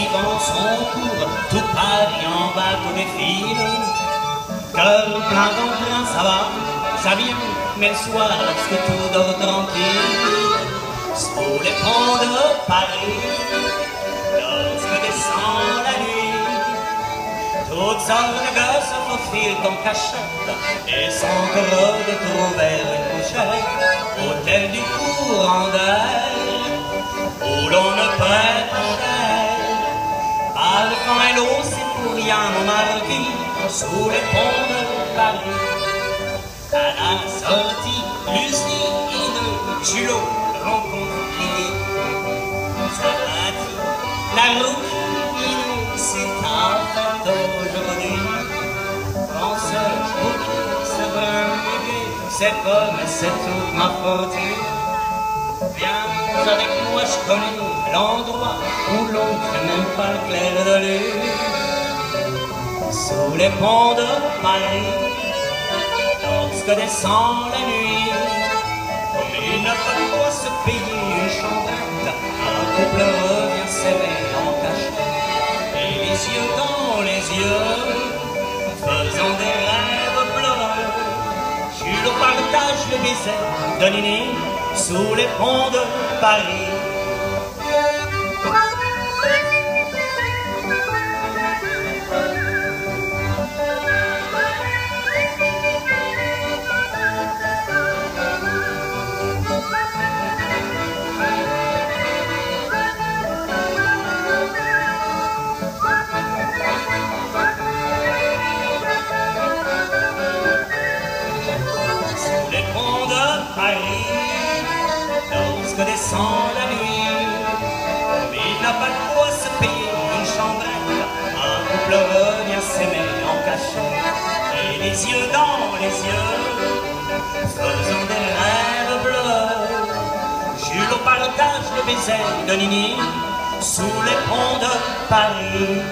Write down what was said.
suivant son cours, tout Paris en bateau défile. Cœur plein d'entrain, ça vient, mais le soir, lorsque tout dort tranquille, sous les ponts de Paris, lorsque descend la nuit, toutes sortes de gosses se faufilent en cachette et sont heureux de trouver une couchette, hôtel du courant d'air, où l'on ne prête cher. Alphand et l'eau, c'est pour rien mon marquis, sous les ponts de Paris. À la sortie, Lucie, Julot rencontre Lily. Ça m'a dit, la rouquine, c'est en fait aujourd'hui. Quand ce bouquet, ce brun bébé, c'est comme c'est toute ma fortune. Viens avec moi, je connais l'endroit où l'on ne fait même pas le clair de lune. Sous les ponts de Paris, lorsque descend la nuit, il ne peut pas se payer une chambrette, un couple revient s'aimer en cachette, et les yeux dans les yeux, faisant des rêves bleus. Julot partage le baiser de Nini sous les ponts de Paris. Lorsque descend la nuit, il n'a pas de quoi se payer une chambrette, un couple revient s'aimer en cachette, et les yeux dans les yeux, faisant des rêves bleus. Julot partage le baiser de Nini sous les ponts de Paris.